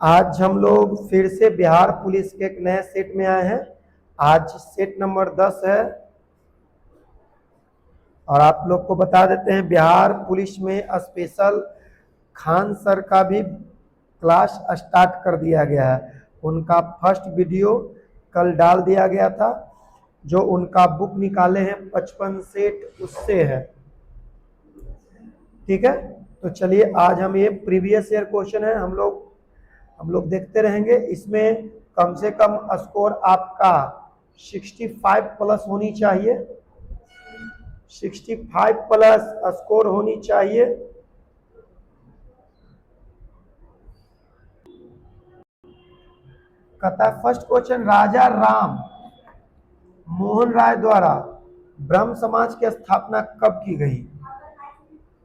आज हम लोग फिर से बिहार पुलिस के एक नए सेट में आए हैं। आज सेट नंबर 10 है और आप लोग को बता देते हैं बिहार पुलिस में स्पेशल खान सर का भी क्लास स्टार्ट कर दिया गया है। उनका फर्स्ट वीडियो कल डाल दिया गया था। जो उनका बुक निकाले हैं 55 सेट उससे है। ठीक है, तो चलिए आज हम ये प्रीवियस ईयर क्वेश्चन है हम लोग देखते रहेंगे। इसमें कम से कम स्कोर आपका 65 प्लस होनी चाहिए। 65 प्लस स्कोर होनी चाहिए। कहता है फर्स्ट क्वेश्चन, राजा राम मोहन राय द्वारा ब्रह्म समाज की स्थापना कब की गई?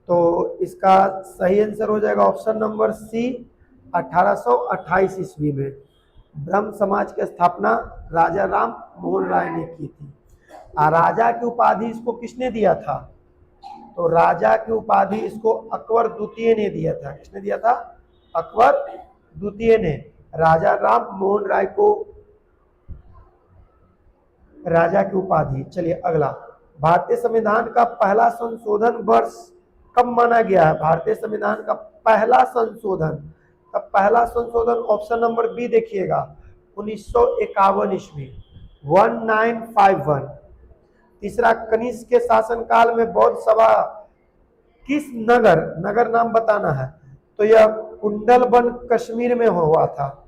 तो इसका सही आंसर हो जाएगा ऑप्शन नंबर सी, 1828 ईस्वी में ब्रह्म समाज की स्थापना राजा राम मोहन राय ने की थी। राजा की उपाधि इसको किसने दिया था? तो राजा की उपाधि इसको अकबर द्वितीय ने दिया था। किसने दिया था? अकबर द्वितीय ने राजा राम मोहन राय को राजा की उपाधि। चलिए अगला, भारतीय संविधान का पहला संशोधन वर्ष कब माना गया है? भारतीय संविधान का पहला संशोधन ऑप्शन नंबर बी देखिएगा, 1951 ईस्वी, 1951। तीसरा, कनिष्क के शासनकाल में बौद्ध सभा किस नगर नाम बताना है? तो यह कुंडलबन कश्मीर में हुआ था।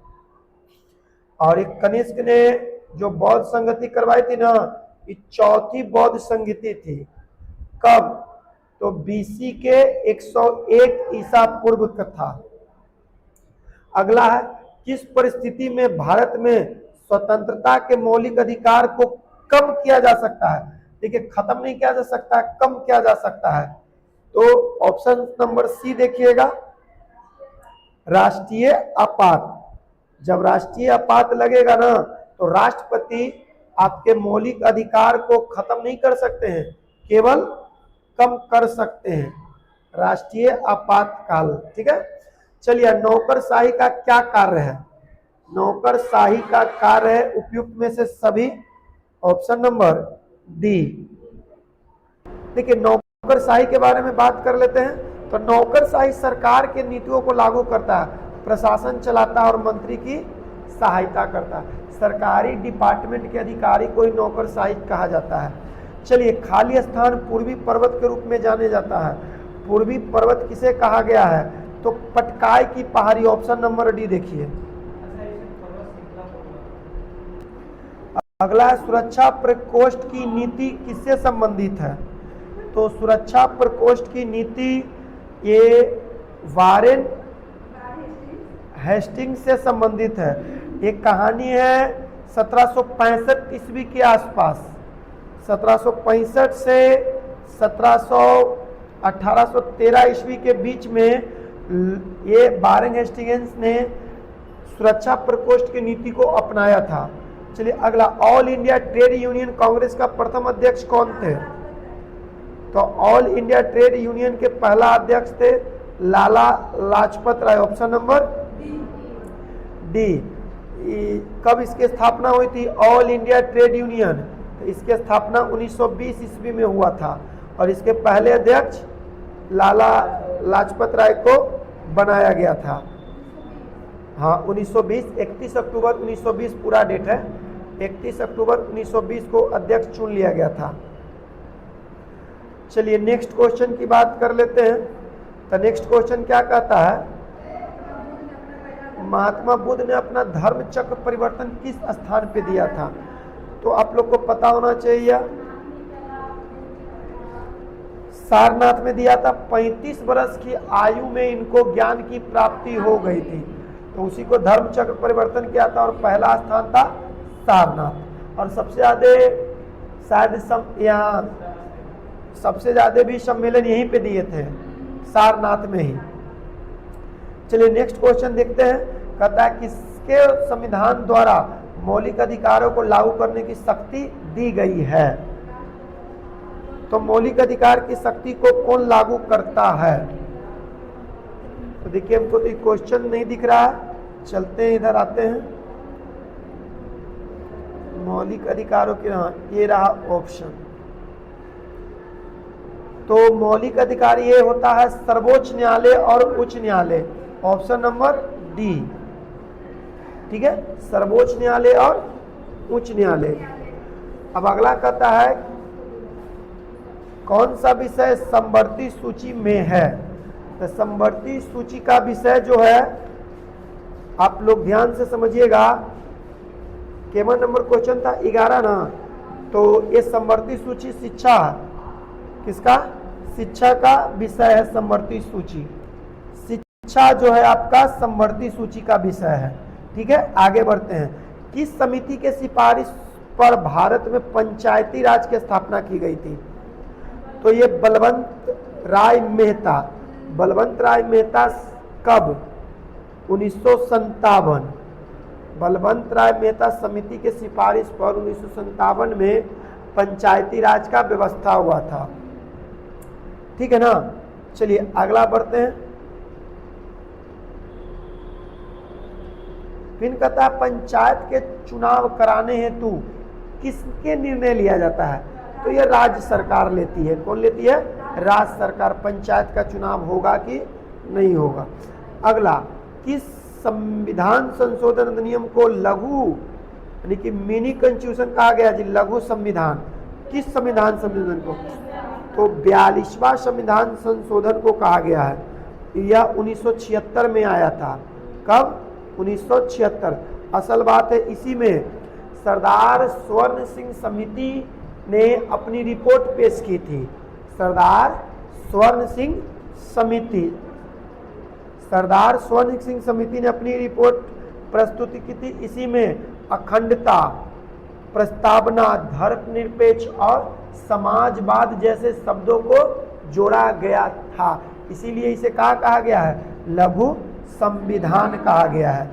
और एक कनिष्क ने जो बौद्ध संगति करवाई थी ना, ये चौथी बौद्ध संगति थी। कब? तो बीसी के 101 ईसा पूर्व का था। अगला है, किस परिस्थिति में भारत में स्वतंत्रता के मौलिक अधिकार को कम किया जा सकता है? देखिए, खत्म नहीं किया जा सकता, कम किया जा सकता है। तो ऑप्शन नंबर सी देखिएगा, राष्ट्रीय आपात। जब राष्ट्रीय आपात लगेगा ना, तो राष्ट्रपति आपके मौलिक अधिकार को खत्म नहीं कर सकते हैं, केवल कम कर सकते हैं। राष्ट्रीय आपातकाल। ठीक है, चलिए, नौकरशाही का क्या कार्य है? नौकरशाही का कार्य है उपयुक्त में से सभी। Option number D. देखिए, नौकरशाही के बारे में बात कर लेते हैं। तो नौकरशाही सरकार के नीतियों को लागू करता है, प्रशासन चलाता है और मंत्री की सहायता करता है। सरकारी डिपार्टमेंट के अधिकारी को ही नौकरशाही कहा जाता है। चलिए, खाली स्थान पूर्वी पर्वत के रूप में जाने जाता है। पूर्वी पर्वत किसे कहा गया है? तो पटकाई की पहाड़ी। ऑप्शन नंबर डी देखिए। अगला है, सुरक्षा प्रकोष्ठ की नीति किससे संबंधित है? तो सुरक्षा प्रकोष्ठ की नीति ये वारेन हेस्टिंग्स से संबंधित है। एक कहानी है 1765 ईस्वी के आसपास, 1765 से 1813 ईस्वी के बीच में ये वारेन हेस्टिंग्स ने सुरक्षा प्रकोष्ठ की नीति को अपनाया था। चलिए अगला, all India trade union Congress का प्रथम अध्यक्ष कौन थे? तो ऑल इंडिया ट्रेड यूनियन के पहला अध्यक्ष थे Lala Lajpat Rai. Option number D. कब इसकी स्थापना हुई थी? ऑल इंडिया ट्रेड यूनियन, तो इसकी स्थापना 1920 ईस्वी में हुआ था और इसके पहले अध्यक्ष लाला लाजपत राय को बनाया गया था। हाँ, 1920, 31 अक्टूबर 1920 पूरा डेट है। 31 अक्टूबर 1920 को अध्यक्ष चुन लिया गया था। चलिए नेक्स्ट क्वेश्चन की बात कर लेते हैं। तो नेक्स्ट क्वेश्चन क्या कहता है? महात्मा बुद्ध ने अपना धर्म चक्र परिवर्तन किस स्थान पे दिया था? तो आप लोग को पता होना चाहिए, सारनाथ में दिया था। 35 वर्ष की आयु में इनको ज्ञान की प्राप्ति हो गई थी, तो उसी को धर्म चक्र परिवर्तन किया था और पहला स्थान था सारनाथ। और सबसे ज्यादा शायद यहाँ सबसे ज्यादा भी सम्मेलन यहीं पे दिए थे, सारनाथ में ही। चलिए नेक्स्ट क्वेश्चन देखते हैं। कहता है किसके संविधान द्वारा मौलिक अधिकारों को लागू करने की शक्ति दी गई है? तो मौलिक अधिकार की शक्ति को कौन लागू करता है? तो देखिए, हमको तो क्वेश्चन नहीं दिख रहा है। चलते हैं, इधर आते हैं मौलिक अधिकारों के। हाँ, ये रहा ऑप्शन। तो मौलिक अधिकार ये होता है सर्वोच्च न्यायालय और उच्च न्यायालय, ऑप्शन नंबर डी। ठीक है, सर्वोच्च न्यायालय और उच्च न्यायालय। अब अगला कहता है कौन सा विषय समवर्ती सूची में है। तो समवर्ती सूची का विषय जो है, आप लोग ध्यान से समझिएगा, केवल नंबर क्वेश्चन था 11 ना, तो ये समवर्ती सूची शिक्षा, किसका, शिक्षा का विषय है समवर्ती सूची। शिक्षा जो है आपका समवर्ती सूची का विषय है। ठीक है, आगे बढ़ते हैं। किस समिति के सिफारिश पर भारत में पंचायती राज की स्थापना की गई थी। तो ये बलवंत राय मेहता, बलवंत राय मेहता कब, 1957। बलवंत राय मेहता समिति के सिफारिश पर 1957 में पंचायती राज का व्यवस्था हुआ था। ठीक है ना, चलिए अगला बढ़ते हैं। फिर कहता है पंचायत के चुनाव कराने हेतु किसके निर्णय लिया जाता है। तो ये राज्य सरकार लेती है। कौन लेती है, राज्य सरकार, पंचायत का चुनाव होगा कि नहीं होगा। अगला, किस संविधान संशोधन अधिनियम को लघु यानी कि मिनी कॉन्स्टिट्यूशन कहा गया जी, लघु संविधान। किस संविधान संशोधन को, तो 42वां संविधान संशोधन को कहा गया है। यह 1976 में आया था। कब, 1976। असल बात है इसी में सरदार स्वर्ण सिंह समिति ने अपनी रिपोर्ट पेश की थी। सरदार स्वर्ण सिंह समिति, सरदार स्वर्ण सिंह समिति ने अपनी रिपोर्ट प्रस्तुत की थी। इसी में अखंडता, प्रस्तावना, धर्मनिरपेक्ष और समाजवाद जैसे शब्दों को जोड़ा गया था। इसीलिए इसे कहा गया है, लघु संविधान कहा गया है।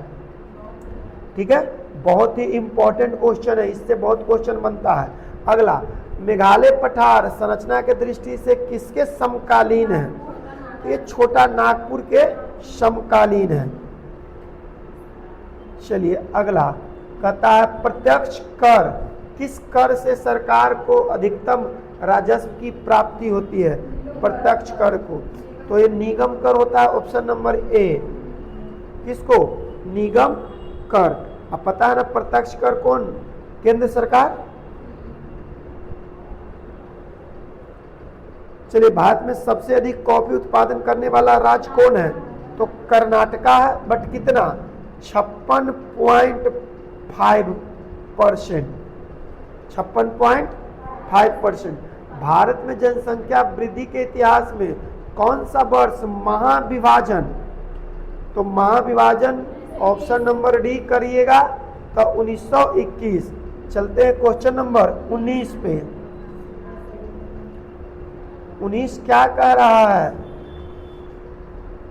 ठीक है, बहुत ही इंपॉर्टेंट क्वेश्चन है, इससे बहुत क्वेश्चन बनता है। अगला, मेघालय पठार संरचना के दृष्टि से किसके समकालीन है। तो ये छोटा नागपुर के समकालीन है। चलिए अगला कहता है प्रत्यक्ष कर, किस कर से सरकार को अधिकतम राजस्व की प्राप्ति होती है। प्रत्यक्ष कर को, तो ये निगम कर होता है, ऑप्शन नंबर ए। किसको, निगम कर। अब पता है ना प्रत्यक्ष कर कौन, केंद्र सरकार। चलिए, भारत में सबसे अधिक कॉफी उत्पादन करने वाला राज्य कौन है। तो कर्नाटका है, बट कितना, 56.5%। 56.5%। भारत में जनसंख्या वृद्धि के इतिहास में कौन सा वर्ष महाविभाजन, तो महाविभाजन ऑप्शन नंबर डी करिएगा, तो 1921। चलते हैं क्वेश्चन नंबर 19 पे। 19 क्या कह रहा है,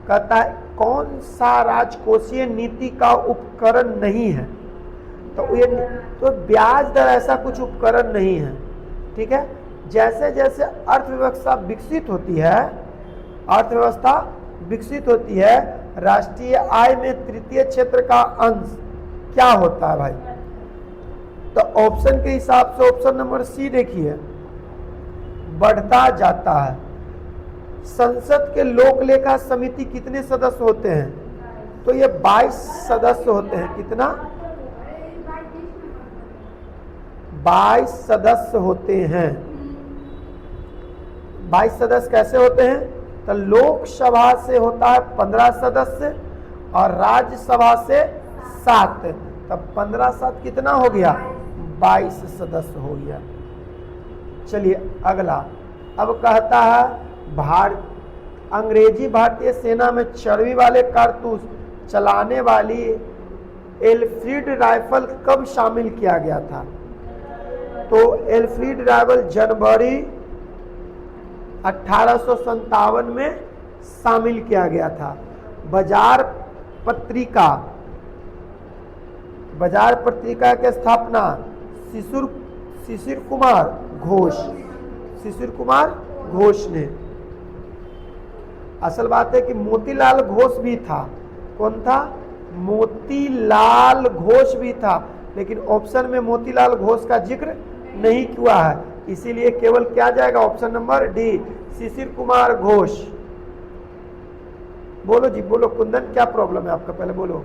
कहता है कौन सा राजकोषीय नीति का उपकरण नहीं है। तो ये, तो ब्याज दर ऐसा कुछ उपकरण नहीं है। ठीक है, जैसे जैसे अर्थव्यवस्था विकसित होती है, अर्थव्यवस्था विकसित होती है, राष्ट्रीय आय में तृतीय क्षेत्र का अंश क्या होता है भाई। तो ऑप्शन के हिसाब से ऑप्शन नंबर सी देखिए, बढ़ता जाता है। संसद के लोक लेखा समिति कितने सदस्य होते हैं। तो ये 22 सदस्य होते हैं। कितना, 22 सदस्य होते हैं। 22 सदस्य कैसे होते हैं, तो लोकसभा से होता है 15 सदस्य और राज्यसभा से 7। तब 15 7 कितना हो गया, 22 सदस्य हो गया। चलिए अगला, अब कहता है अंग्रेजी भारतीय सेना में चर्बी वाले कारतूस चलाने वाली एल्फ्रीड राइफल कब शामिल किया गया था। तो एल्फ्रीड राइफल जनवरी 1857 में शामिल किया गया था। बाजार पत्रिका की स्थापना शिशिर कुमार घोष ने। असल बात है कि मोतीलाल घोष भी था। कौन था, मोतीलाल घोष भी था, लेकिन ऑप्शन में मोतीलाल घोष का जिक्र नहीं हुआ है, इसीलिए केवल क्या जाएगा, option number D, Shishir Kumar Ghosh. बोलो जी बोलो, कुंदन क्या प्रॉब्लम है आपका, पहले बोलो।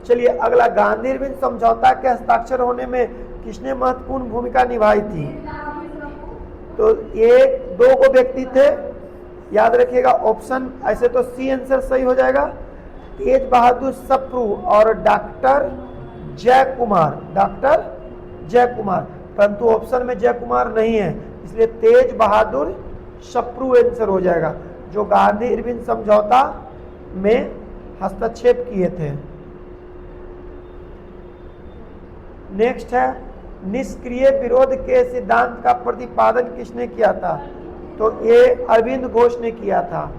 चलिए अगला, गांधी इरविन समझौता के हस्ताक्षर होने में किसने महत्वपूर्ण भूमिका निभाई थी? तो एक दो को व्यक्ति थे, याद रखिएगा ऑप्शन, ऐसे तो सी आंसर सही हो जाएगा, तेज बहादुर सप्रू और डॉक्टर जय कुमार, डॉक्टर जय कुमार, परंतु ऑप्शन में जय कुमार नहीं है, इसलिए तेज बहादुर सप्रू आंसर हो जाएगा, जो गांधी इरविन समझौता में हस्तक्षेप किए थे। नेक्स्ट है, निष्क्रिय विरोध के सिद्धांत का प्रतिपादन किसने किया था? तो ये अरविंद घोष ने किया था,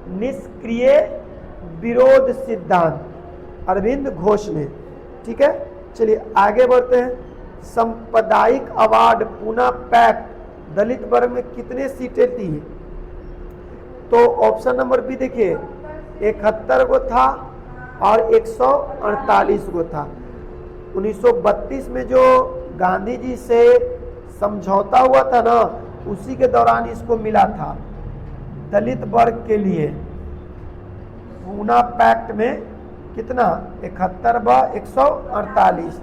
निष्क्रिय विरोध सिद्धांत अरविंद घोष ने। ठीक है, चलिए आगे बढ़ते हैं। सांप्रदायिक अवार्ड पूना पैक्ट दलित वर्ग में कितने सीटें थी? तो ऑप्शन नंबर बी देखिए, 71 गो था और 148 गो था। 1932 में जो गांधी जी से समझौता हुआ था ना, उसी के दौरान इसको मिला था दलित वर्ग के लिए। पूना पैक्ट में कितना, 71 व 148।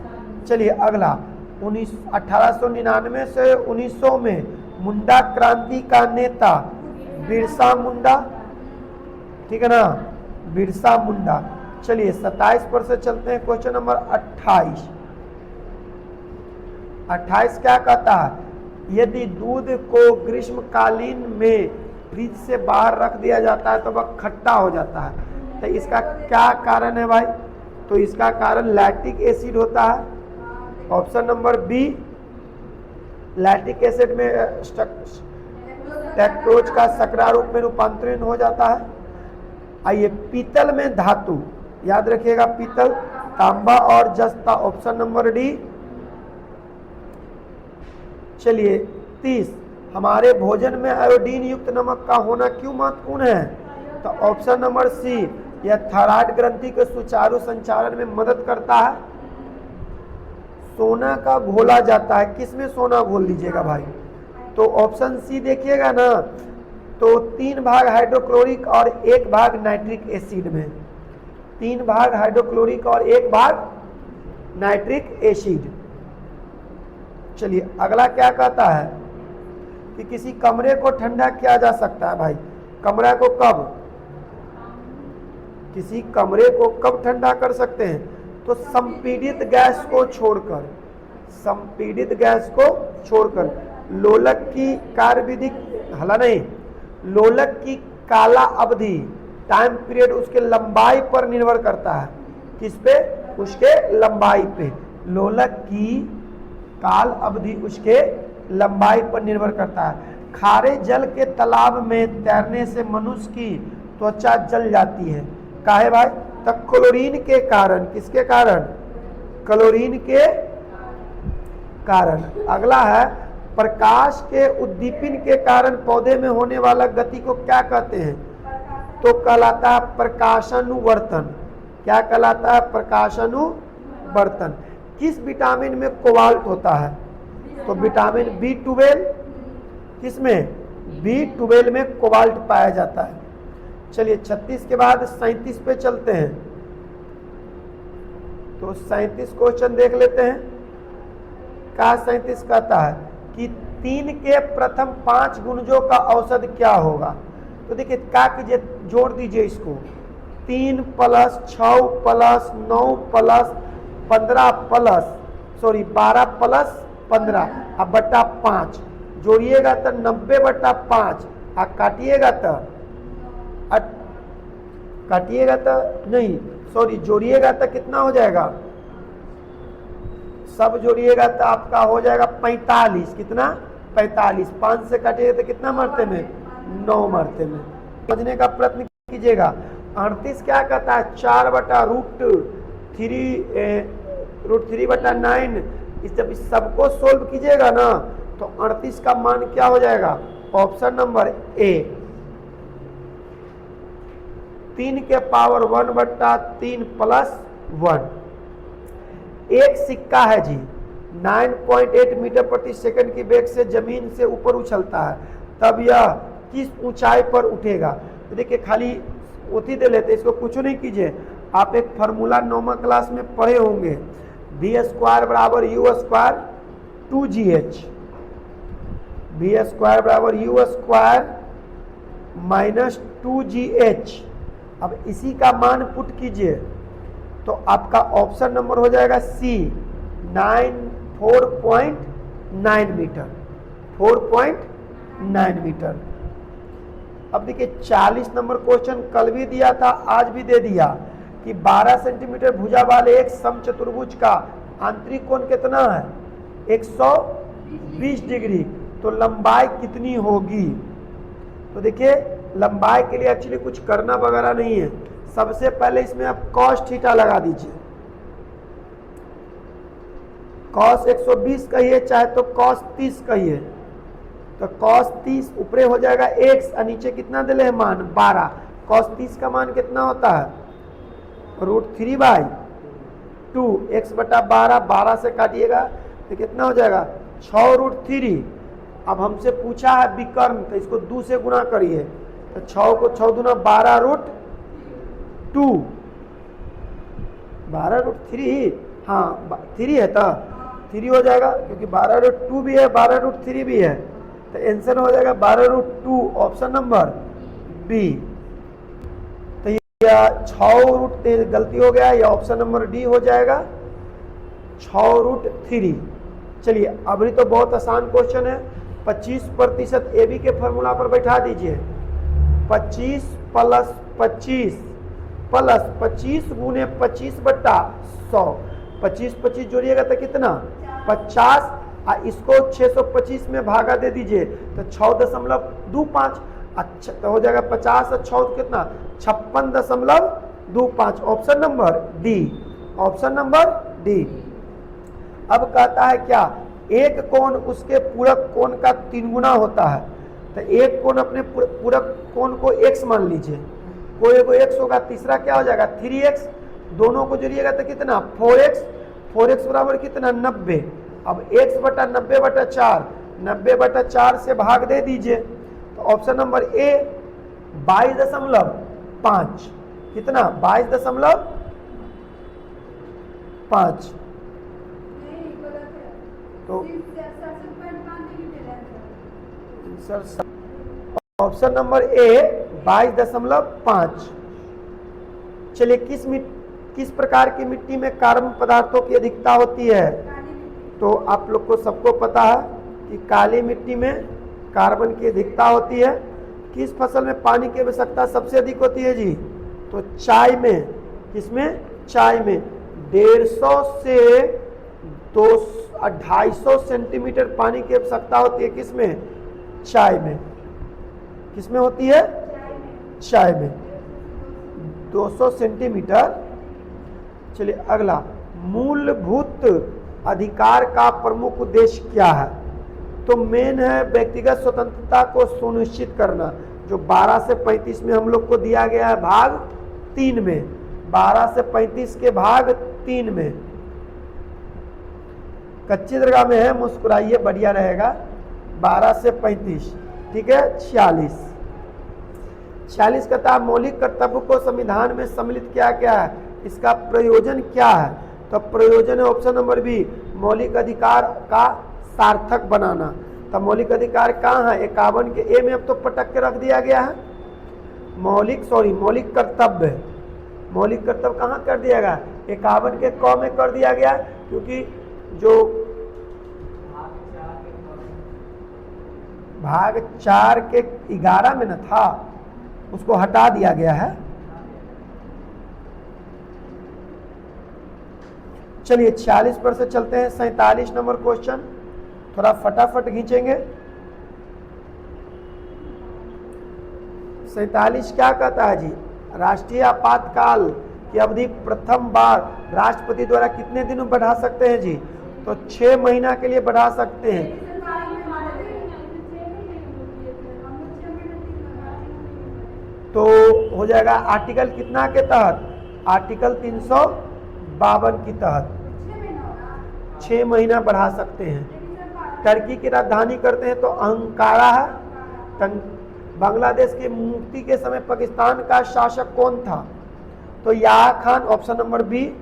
चलिए अगला, 1899 से 1900 में मुंडा क्रांति का नेता बिरसा मुंडा, ठीक है ना, बिरसा मुंडा। चलिए 27 पर से चलते हैं, क्वेश्चन नंबर 28। 28 क्या कहता है, यदि दूध को ग्रीष्मकालीन में फ्रिज से बाहर रख दिया जाता है तो वह खट्टा हो जाता है, तो इसका क्या कारण है भाई? तो इसका कारण लैक्टिक एसिड होता है, option number B, lactic acid में लैक्टोज का सकरा रूप में रूपांतरण हो जाता है। आइए, पीतल में धातु, याद रखिएगा पीतल, तांबा और जस्ता, ऑप्शन नंबर डी। चलिए 30, हमारे भोजन में आयोडीन युक्त नमक का होना क्यों महत्वपूर्ण है? तो ऑप्शन नंबर सी, यह थायराइड ग्रंथि के सुचारू संचालन में मदद करता है। सोना का घोला जाता है, किसमें सोना घोल लीजिएगा भाई? तो ऑप्शन सी देखिएगा ना, तो 3 भाग हाइड्रोक्लोरिक और 1 भाग नाइट्रिक एसिड में, 3 भाग हाइड्रोक्लोरिक और 1 भाग नाइट्रिक एसिड। चलिए अगला क्या कहता है कि किसी कमरे को ठंडा किया जा सकता है भाई, कमरा को कब, किसी कमरे को कब ठंडा कर सकते हैं? तो संपीड़ित गैस को छोड़कर, संपीड़ित गैस को छोड़कर। लोलक की कार्यविधि, हला नहीं, लोलक की काला अवधि, टाइम पीरियड उसके लंबाई पर निर्भर करता है, किस पे? उसके लंबाई पे। लोलक की काल अवधि उसके लंबाई पर निर्भर करता है। खारे जल के तालाब में तैरने से मनुष्य की त्वचा जल जाती है, काहे भाई? तो क्लोरीन के कारण, किसके कारण? क्लोरीन के कारण। अगला है, प्रकाश के उद्दीपन के कारण पौधे में होने वाला गति को क्या कहते हैं? तो कहलाता है प्रकाशानुवर्तन। क्या कहलाता है? प्रकाशानुवर्तन। किस विटामिन में कोबाल्ट होता है? तो विटामिन B12, किसमें? B12 में कोबाल्ट पाया जाता है। चलिए 36 के बाद 37 पे चलते हैं, तो 37 क्वेश्चन देख लेते हैं। क्या 37 कहता है कि 3 के प्रथम 5 गुणजों का औसत क्या होगा? तो देखिए क्या कीजिए, जोड़ दीजिए इसको, 3 + 6 + 9 + 15 + 12 + 15 अब बटा 5 जोड़िएगा तो 90/5, और काटिएगा तो नहीं, जोड़िएगा तो कितना हो जाएगा? सब जोड़िएगा तो आपका हो जाएगा 45। कितना? 45। 5 से काटिएगा तो कितना मरते में? 9 मरते में। समझने का प्रयत्न कीजिएगा। 38 क्या कहता है? 4/√3/9। जब इस सबको सोल्व कीजिएगा ना, तो 38 का मान क्या हो जाएगा? ऑप्शन नंबर ए। 3 के पावर 1/3 प्लस 1। एक सिक्का है जी 9.8 मीटर प्रति सेकंड की वेग से जमीन से ऊपर उछलता है, तब यह किस ऊंचाई पर उठेगा। तो देखिए खाली उठी दे लेते, इसको कुछ नहीं कीजिए। आप एक फार्मूला 9वीं क्लास में पढ़े होंगे, v² बराबर u² 2gh, v² बराबर u² माइनस 2gh। अब इसी का मान पुट कीजिए तो आपका ऑप्शन नंबर हो जाएगा सी 4.9 मीटर, 4.9 मीटर। अब देखिए 40 नंबर क्वेश्चन कल भी दिया था, आज भी दे दिया कि 12 सेंटीमीटर भुजा वाले एक समचतुर्भुज का आंतरिक कोण कितना है 120 डिग्री, तो लंबाई कितनी होगी। तो देखिए लंबाई के लिए एक्चुअली कुछ करना वगैरह नहीं है, सबसे पहले इसमें आप cos थीटा लगा दीजिए। cos 120 कहिए चाहे तो cos 30 कहिए, तो cos 30 ऊपरे हो जाएगा x और नीचे कितना दिले है मान 12। cos 30 का मान कितना होता है √3/2, x/12, 12 से काटिएगा तो कितना हो जाएगा 6√3। अब हमसे पूछा है विकर्ण, तो इसको 2 से गुणा करिए, तो 6 को 6 दूना 12√2, 12√3, हाँ 3 है तो 3 हो जाएगा, क्योंकि 12√2 भी है 12√3 भी है, तो आंसर हो जाएगा 12√2, ऑप्शन नंबर बी। तो यह 6 गलती हो गया, यह ऑप्शन नंबर डी हो जाएगा 6√3। चलिए अभी तो बहुत आसान क्वेश्चन है, 25% AB के फॉर्मूला पर बैठा दीजिए। 25 प्लस 25 प्लस 25 गुने 25/100, 25 जोड़िएगा तो कितना 50, और इसको 625 में भागा दे दीजिए तो 6.25, अच्छा तो हो जाएगा 50 और 6 कितना 56.25, option number D, option number D. अब कहता है क्या एक कोण उसके पूरक कोण का 3 गुना होता है, तो एक कोण अपने पूरक कोण को x मान लीजिए, कोई एगो x होगा, तीसरा क्या हो जाएगा 3x, दोनों को जोड़िएगा तो कितना 4x, 4x बराबर कितना 90। अब x/90/4, 90/4 से भाग दे दीजिए, तो ऑप्शन नंबर ए 22.5, कितना 22.5। तो ऑप्शन नंबर ए 22.5। चलिए किस प्रकार की मिट्टी में कार्बन पदार्थों की अधिकता होती है। तो आप लोग को सबको पता है कि काली मिट्टी में कार्बन की अधिकता होती है। किस फसल में पानी की आवश्यकता सबसे अधिक होती है जी, तो चाय में, किसमें चाय में 150 से 250 सेंटीमीटर पानी की आवश्यकता होती है, किसमें चाय में, किसमें होती है चाय में 200 सेंटीमीटर। चलिए अगला, मूलभूत अधिकार का प्रमुख उद्देश्य क्या है। तो मेन है व्यक्तिगत स्वतंत्रता को सुनिश्चित करना, जो 12 से 35 में हम लोग को दिया गया है भाग 3 में, 12 से 35 के भाग 3 में। कच्ची दरगाह में है, मुस्कुराइए बढ़िया रहेगा। 12 से 35, ठीक है। 46 कहता है मौलिक कर्तव्य को संविधान में सम्मिलित किया गया है, इसका प्रयोजन क्या है। तो प्रयोजन है ऑप्शन नंबर बी, मौलिक अधिकार का सार्थक बनाना। तो मौलिक अधिकार कहाँ है, 51 के ए में अब तो पटक के रख दिया गया है। मौलिक कर्तव्य, मौलिक कर्तव्य कहाँ कर दिया गया, 51 के क में कर दिया गया, क्योंकि जो भाग 4 के 11 में न था, उसको हटा दिया गया है। चलिए 46 पर से चलते हैं 47 नंबर क्वेश्चन, थोड़ा फटाफट खींचेंगे। 47 क्या कहता है जी, राष्ट्रीय आपातकाल की अवधि प्रथम बार राष्ट्रपति द्वारा कितने दिनों बढ़ा सकते हैं जी, तो 6 महीना के लिए बढ़ा सकते हैं। तो हो जाएगा आर्टिकल कितना के तहत, आर्टिकल 352 के तहत 6 महीना बढ़ा सकते हैं। टर्की की राजधानी करते हैं तो अंकारा है। बांग्लादेश की मुक्ति के समय पाकिस्तान का शासक कौन था, तो याह खान, ऑप्शन नंबर बी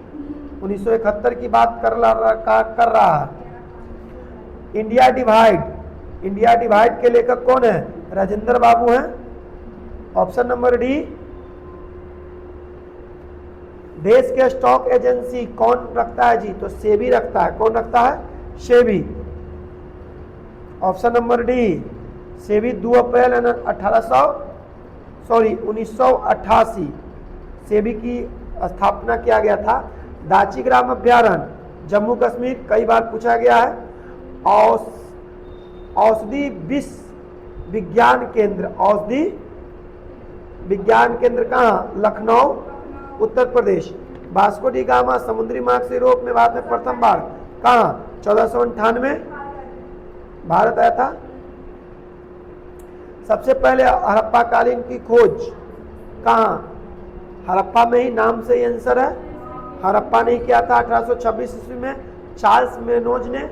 1971 की बात कर रहा है। इंडिया डिवाइड, इंडिया डिवाइड के लेखक कौन है, राजेंद्र बाबू हैं, ऑप्शन नंबर डी। देश के स्टॉक एजेंसी कौन रखता है जी, तो सेबी रखता है। कौन रखता है, SEBI, option number D SEBI. 2 अप्रैल 1988 सेबी की स्थापना किया गया था। दाची ग्राम अभ्यारण्य जम्मू कश्मीर, कई बार पूछा गया है। औषधि विश्व विज्ञान केंद्र, औषधि विज्ञान केंद्र कहाँ, Lucknow, Uttar Pradesh. Vasco D gamma समुद्री मार्ग से यूरोप में भारत में प्रथम बार कहाँ, 1498 भारत आया था। सबसे पहले हड़प्पा कालीन की खोज कहाँ, हड़प्पा में ही, नाम से ही आंसर है। हड़प्पा ने किया था 1826 ईस्वी में चार्ल्स मेनोज ने।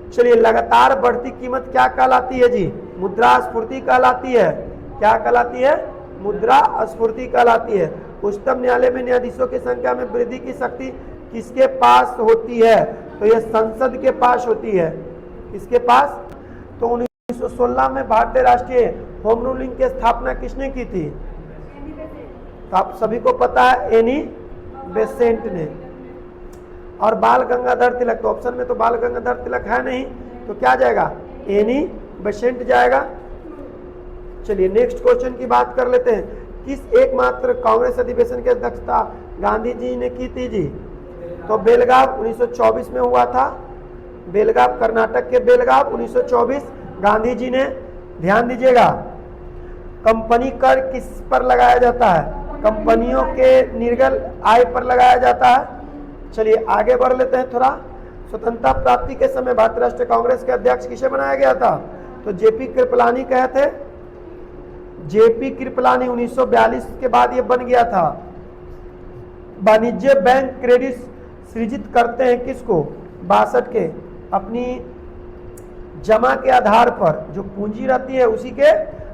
चलिए, लगातार बढ़ती कीमत क्या कहलाती है जी, मुद्रास्फीति कहलाती है। क्या कहलाती है, मुद्रास्फीति कहलाती है। उच्चतम न्यायालय में न्यायाधीशों की संख्या में वृद्धि की शक्ति किसके पास होती है, तो यह संसद के पास होती है। किसके पास, तो 1916 में भारतीय राष्ट्रीय होम रूलिंग की स्थापना किसने की थी, तो आप सभी को पता है, एनी बेसेंट ने। और बाल गंगाधर तिलक, तो ऑप्शन में तो बाल गंगाधर तिलक है नहीं, तो क्या जाएगा, एनी बेसेंट जाएगा। चलिए नेक्स्ट क्वेश्चन की बात कर लेते हैं। किस एकमात्र कांग्रेस अधिवेशन की अध्यक्षता गांधी जी ने की थी जी, तो बेलगाव 1924 में हुआ था। बेलगाव, कर्नाटक के बेलगाव 1924 गांधी जी ने। ध्यान दीजिएगा, कंपनी कर किस पर लगाया जाता है, कंपनियों के निर्गल आय पर लगाया जाता है। चलिए आगे बढ़ लेते हैं थोड़ा। स्वतंत्रता प्राप्ति के समय भारतीय राष्ट्रीय कांग्रेस के अध्यक्ष किसे बनाया गया था, तो जेपी कृपलानी कहे थे। जेपी कृपलानी 1942 के बाद ये बन गया था। वाणिज्य बैंक क्रेडिट सृजित करते हैं किसको, 62 के, अपनी जमा के आधार पर, जो पूंजी रहती है उसी के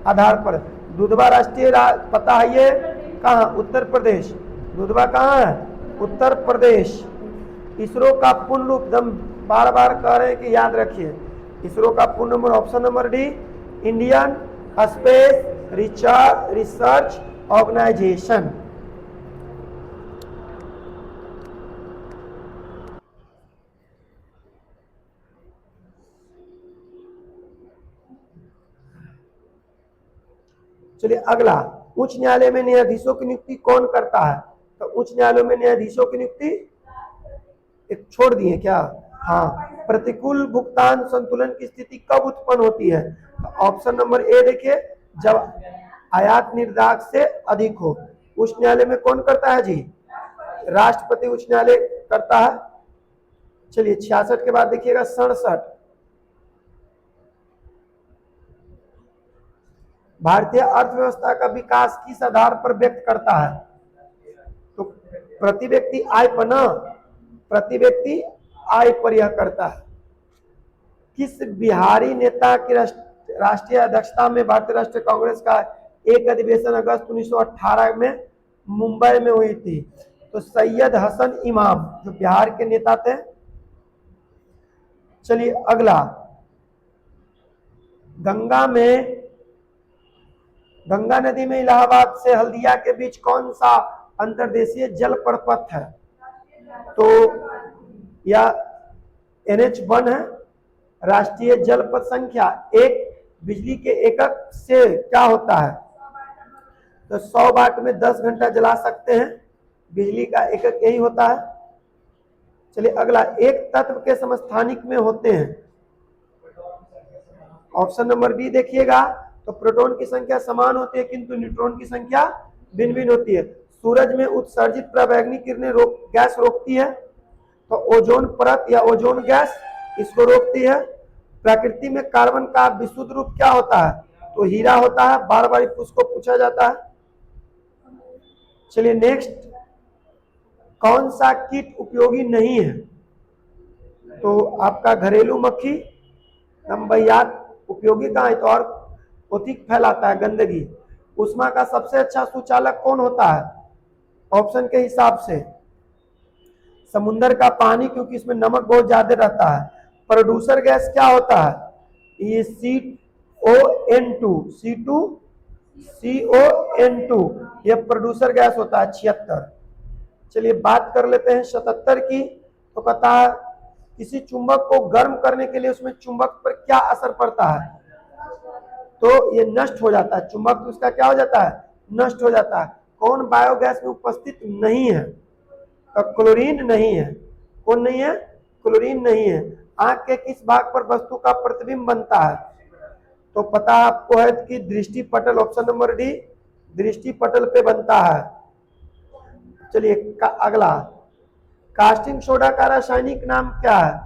आधार पर। दुधवा राष्ट्रीय पता है ये कहाँ, उत्तर प्रदेश। दुधवा कहाँ है, उत्तर प्रदेश। इसरो का पूर्ण रूप, हम बार बार कह रहे हैं कि याद रखिए, इसरो का पूर्ण नंबर, option number D Indian Space Research Organisation. चलिए अगला, उच्च न्यायालय में न्यायाधीशों की नियुक्ति कौन करता है, तो उच्च न्यायालय में न्यायाधीशों की नियुक्ति एक छोड़ दिए क्या, हाँ, प्रतिकूल भुगतान संतुलन की स्थिति कब उत्पन्न होती है, तो ऑप्शन नंबर ए देखिए, जब आयात निर्यात से अधिक हो। उच्च न्यायालय में कौन करता है जी, राष्ट्रपति उच्च न्यायालय करता है। चलिए 66 के बाद देखिएगा 67, भारतीय अर्थव्यवस्था का विकास किस आधार पर व्यक्त करता है, तो प्रति व्यक्ति आय पर ना, प्रति व्यक्ति आय पर यह करता है। किस बिहारी नेता की राष्ट्रीय अध्यक्षता में भारतीय राष्ट्रीय कांग्रेस का एक अधिवेशन अगस्त 1918 में मुंबई में हुई थी, तो सैयद हसन इमाम, जो बिहार के नेता थे। चलिए अगला, गंगा नदी में इलाहाबाद से हल्दिया के बीच कौन सा अंतर्देशीय जल प्रपथ है, तो यह NH1 है। राष्ट्रीय जल पथ संख्या 1 बिजली के एकक से क्या होता है, तो 100 वाट में 10 घंटा जला सकते हैं, बिजली का एकक यही होता है। चलिए अगला, एक तत्व के समस्थानिक में होते हैं, ऑप्शन नंबर बी देखिएगा, तो प्रोटॉन की संख्या समान होती है किंतु न्यूट्रॉन की संख्या भिन्न भिन्न होती है। सूरज में उत्सर्जित पराबैंगनी किरणें गैस रोकती है, तो ओजोन परत या ओजोन गैस इसको रोकती है। प्रकृति में कार्बन का विशुद्ध रूप क्या होता है, तो हीरा होता है, बार बार उसको पूछा जाता है। चलिए नेक्स्ट, कौन सा कीट उपयोगी नहीं है? तो आपका घरेलू मक्खी, नंबरयात उपयोगी कहाँ है? तो और अधिक फैलाता है गंदगी। उष्मा का सबसे अच्छा सुचालक कौन होता है? ऑप्शन के हिसाब से समुद्र का पानी, क्योंकि इसमें नमक बहुत ज्यादा रहता है। प्रोड्यूसर गैस क्या होता है? ये CO2, CO2 ये प्रोड्यूसर गैस होता है 76। चलिए बात कर लेते हैं 77 की। तो कहता है किसी चुंबक को गर्म करने के लिए उसमें चुंबक पर क्या असर पड़ता है? तो ये नष्ट हो जाता है, चुंबक तो उसका क्या हो जाता है? नष्ट हो जाता है। कौन बायोगैस में उपस्थित नहीं है? तो क्लोरीन नहीं है। कौन नहीं है? क्लोरीन नहीं है। आंख के किस भाग पर वस्तु का प्रतिबिंब बनता है? तो पता आपको है कि दृष्टि पटल, ऑप्शन नंबर डी, दृष्टि पटल पे बनता है। चलिए अगला, कास्टिंग सोडा का रासायनिक नाम क्या है?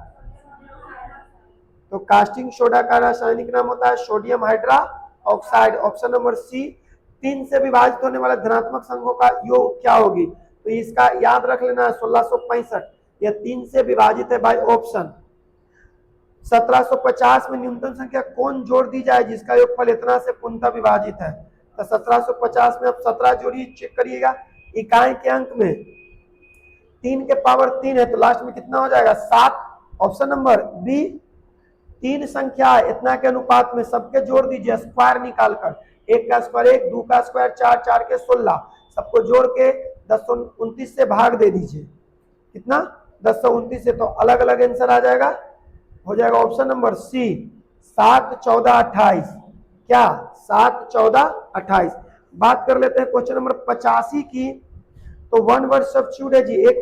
तो कास्टिंग सोडा का रासायनिक नाम होता है sodium hydroxide, option number C. 3 से विभाजित होने वाले धनात्मक संघों का योग क्या होगी? तो इसका याद रख लेना है 1665। यह 3 से विभाजित है बाय ऑप्शन। 1750 में न्यूनतम संख्या कौन जोड़ दी जाए जिसका योगफल इतना से पूर्णतः विभाजित है? तो 1750 में आप 17 जोड़िए, चेक करिएगा। इकाई के अंक में 3 के पावर 3 है, तो लास्ट में कितना हो जाएगा? 7, ऑप्शन नंबर बी। 3 संख्या इतना के अनुपात में सबके जोड़ दीजिए स्क्वायर निकालकर। 1 का स्क्वायर 1, 2 का स्क्वायर 4, 4 के 16, सबको जोड़ के 1029 से भाग दे दीजिए। कितना? 1029 से। तो अलग अलग आंसर आ जाएगा, हो जाएगा ऑप्शन नंबर सी, 7, 14, 28। क्या? 7, 14, 28। बात कर लेते हैं क्वेश्चन नंबर 85 की। तो वन वर्ड सब्स्टिट्यूट है जी, एक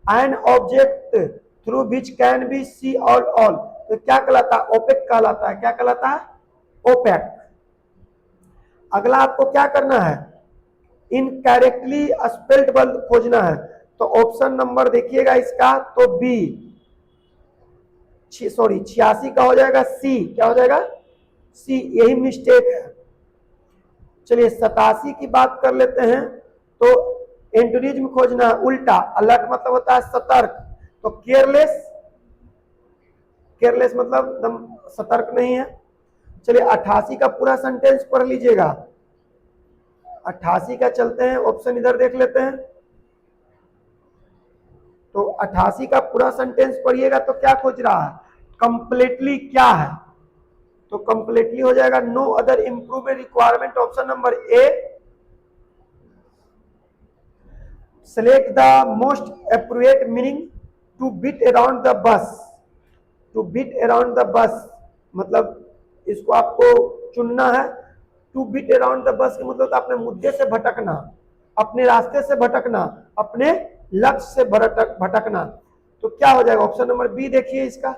an object through which can be see all all, तो क्या कहलाता है? ओपेक कहलाता है। क्या कहलाता है? ओपेक। अगला आपको क्या करना है? इनकरेक्टली स्पेल्ड वर्ड खोजना है। तो ऑप्शन नंबर देखिएगा इसका, तो बी, सॉरी 86 का हो जाएगा सी। क्या हो जाएगा? सी, यही मिस्टेक है। चलिए 87 की बात कर लेते हैं। तो एंटोनिम में खोजना है उल्टा। अलर्ट मतलब होता है सतर्क, तो केयरलेस, केयरलेस मतलब एकदम सतर्क नहीं है। चलिए 88 का पूरा सेंटेंस पढ़ लीजिएगा। 88 का चलते हैं, ऑप्शन इधर देख लेते हैं। तो 88 का पूरा सेंटेंस पढ़िएगा तो क्या खोज रहा है? कंप्लीटली क्या है? तो कंप्लीटली हो जाएगा no other improvement requirement, option number A. Select the most appropriate meaning, to beat around the bush. To beat around the bush मतलब इसको आपको चुनना है। टू बीट अराउंड द बस का मतलब तो अपने मुद्दे से भटकना, अपने रास्ते से भटकना, अपने लक्ष्य से भटकना। तो क्या हो जाएगा? ऑप्शन नंबर बी देखिए इसका।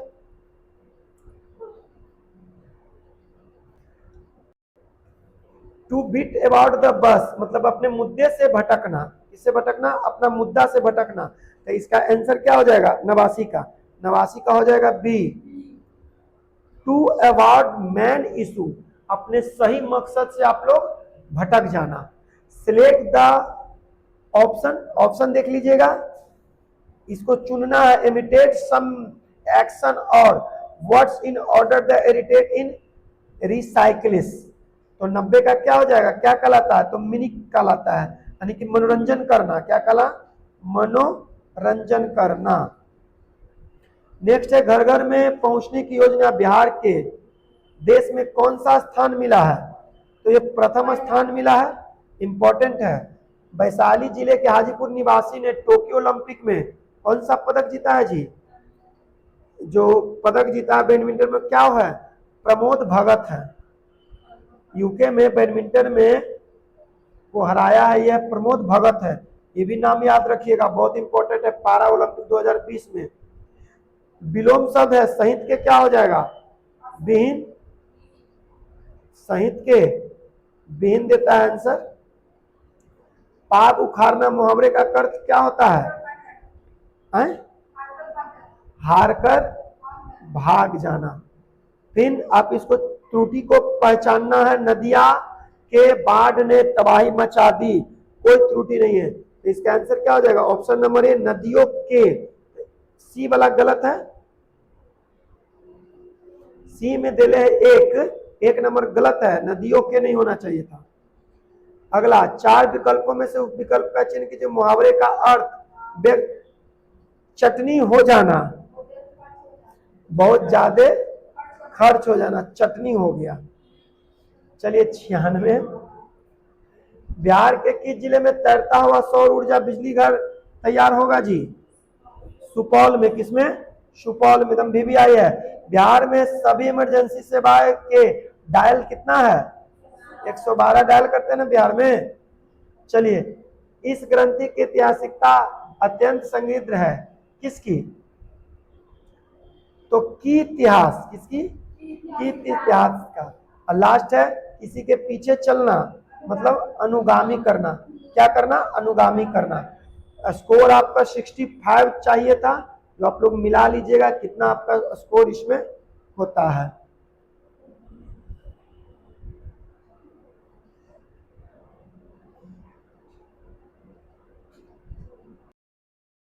To beat about the bush मतलब अपने मुद्दे से भटकना। किससे भटकना? अपना मुद्दा से भटकना। तो इसका आंसर क्या हो जाएगा? 89 का। 89 का हो जाएगा B, to avoid main issue, अपने सही मकसद से आप लोग भटक जाना। सिलेक्ट द ऑप्शन, ऑप्शन देख लीजिएगा। इसको चुनना है इमिटेट सम एक्शन और words in order the irritate in recycles. तो 90 का क्या हो जाएगा? क्या कहलाता है? तो मिनिक कहलाता है, यानी कि मनोरंजन करना। क्या कहला? मनोरंजन करना। नेक्स्ट है, घर घर में पहुंचने की योजना बिहार के देश में कौन सा स्थान मिला है? तो ये प्रथम स्थान मिला है, इंपॉर्टेंट है। वैशाली जिले के हाजीपुर निवासी ने टोक्यो ओलंपिक में कौन सा पदक जीता है जी? जो पदक जीता है बैडमिंटन में, क्या है? प्रमोद भगत है। यूके में बैडमिंटन में को हराया है, यह प्रमोद भगत है। ये भी नाम याद रखिएगा, बहुत इंपॉर्टेंट है। पारा ओलंपिक 2020 में। विलोम शब्द है सहित के, क्या हो जाएगा? विहीन। सहित के विहीन देता है आंसर। पाप उखाड़ना मुहावरे का अर्थ क्या होता है? हार कर भाग जाना। फिर आप इसको त्रुटि को पहचानना है। नदिया के बाढ़ ने तबाही मचा दी, कोई त्रुटि नहीं है। तो इसका आंसर क्या हो जाएगा? ऑप्शन नंबर ए, नदियों के। सी वाला गलत है, सी में दिले है एक नंबर गलत है, नदियों के नहीं होना चाहिए था। अगला, 4 विकल्पों में से उस विकल्प का चयन कीजिए। मुहावरे का अर्थ चटनी हो जाना, बहुत ज्यादा खर्च हो जाना, चटनी हो गया। चलिए 96, बिहार के किस जिले में तैरता हुआ सौर ऊर्जा बिजली घर तैयार होगा जी? सुपौल में। किसमें? सुपौल में। एकदम भी आई है। बिहार में सभी इमरजेंसी सेवाएं के डायल कितना है? 112 डायल करते हैं ना बिहार में। चलिए, इस ग्रंथि की ऐतिहासिकता अत्यंत समृद्ध है, किसकी? तो की इतिहास, किसकी? की इतिहास का। और लास्ट है, किसी के पीछे चलना, मतलब अनुगामी करना। क्या करना? अनुगामी करना। स्कोर आपका 65 चाहिए था, जो आप लोग मिला लीजिएगा कितना आपका स्कोर इसमें होता है।